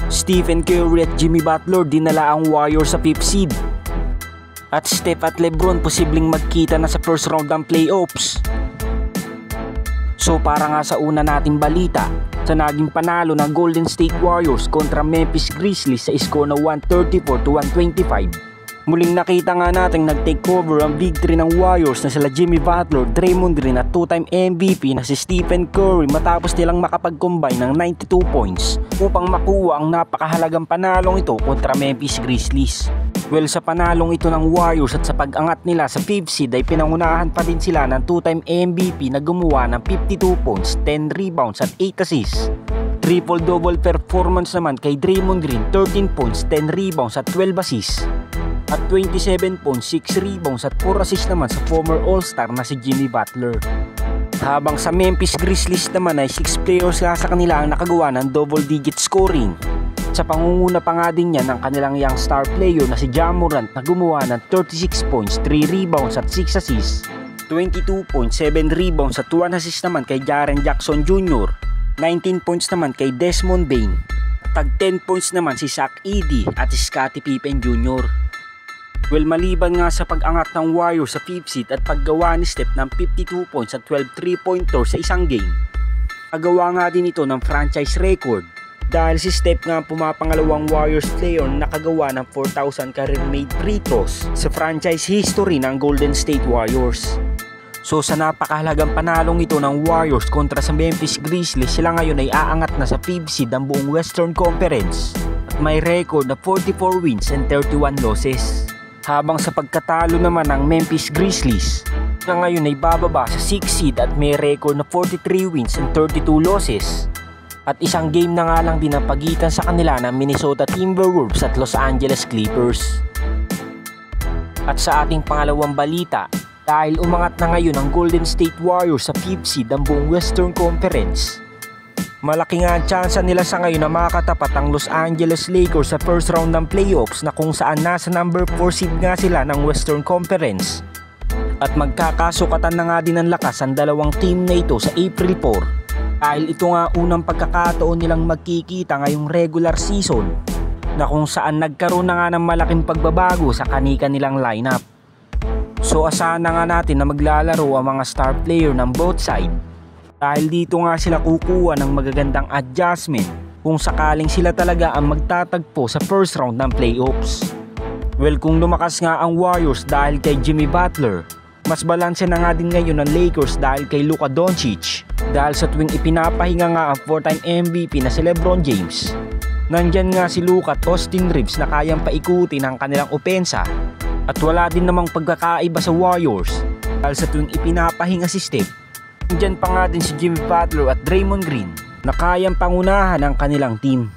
Stephen Curry at Jimmy Butler dinala ang Warriors sa 5th seed. At Steph at LeBron posibleng magkita na sa first round ng playoffs. So para nga sa una nating balita, sa naging panalo ng Golden State Warriors kontra Memphis Grizzlies sa score na 134-125. Muling nakita nga natin nag-take over ang victory ng Warriors na sila Jimmy Butler, Draymond Green at 2-time MVP na si Stephen Curry matapos nilang makapag-combine ng 92 points upang makuha ang napakahalagang panalong ito kontra Memphis Grizzlies. Well, sa panalong ito ng Warriors at sa pag-angat nila sa 5th seed ay pinangunahan pa din sila ng 2-time MVP na gumawa ng 52 points, 10 rebounds at 8 assists. Triple-double performance naman kay Draymond Green, 13 points, 10 rebounds at 12 assists. At 27 points, 6 rebounds at 4 assists naman sa former All-Star na si Jimmy Butler. Habang sa Memphis Grizzlies naman ay 6 players nga sa kanila ang nakagawa ng double-digit scoring. Sa pangunguna pa nga din yan ng kanilang young star player na si Ja Morant na gumawa ng 36 points, 3 rebounds at 6 assists. 22 points, 7 rebounds at 1 assists naman kay Jaren Jackson Jr. 19 points naman kay Desmond Bane. Tag 10 points naman si Zach Edey at Scottie Pippen Jr. Well, maliban nga sa pag-angat ng Warriors sa 5th seed at paggawa ni Steph ng 52 points at 12 3-pointers sa isang game, agawa nga din ito ng franchise record dahil si Steph nga ang pumapangalawang Warriors player na nakagawa ng 4,000 career-made free throws sa franchise history ng Golden State Warriors. So sa napakahalagang panalong ito ng Warriors kontra sa Memphis Grizzlies, sila ngayon ay aangat na sa 5th seed ng buong Western Conference at may record na 44 wins and 31 losses. Habang sa pagkatalo naman ng Memphis Grizzlies, na ngayon ay bababa sa 6th seed at may record na 43 wins and 32 losses. At isang game na nga lang din ang pagitan sa kanila ng Minnesota Timberwolves at Los Angeles Clippers. At sa ating pangalawang balita, dahil umangat na ngayon ang Golden State Warriors sa 5th seed ng buong Western Conference, malaki nga ang tsansa nila sa ngayon na makakatapat ang Los Angeles Lakers sa first round ng playoffs na kung saan nasa number 4 seed nga sila ng Western Conference. At magkakasukatan na nga din ng lakas ang dalawang team na ito sa April 4 dahil ito nga unang pagkakataon nilang magkikita ngayong regular season na kung saan nagkaroon na nga ng malaking pagbabago sa kanika nilang lineup. So asahan na nga natin na maglalaro ang mga star player ng both side dahil dito nga sila kukuha ng magagandang adjustment kung sakaling sila talaga ang magtatagpo sa first round ng playoffs. Well, kung lumakas nga ang Warriors dahil kay Jimmy Butler, mas balanse na nga din ngayon ng Lakers dahil kay Luka Doncic dahil sa tuwing ipinapahinga nga ang 4-time MVP na si LeBron James. Nandyan nga si Luka at Austin Reeves na kayang paikutin ang kanilang opensa at wala din namang pagkakaiba sa Warriors dahil sa tuwing ipinapahinga si Steph, nandyan pa nga din si Jimmy Butler at Draymond Green na kayang pangunahan ang kanilang team.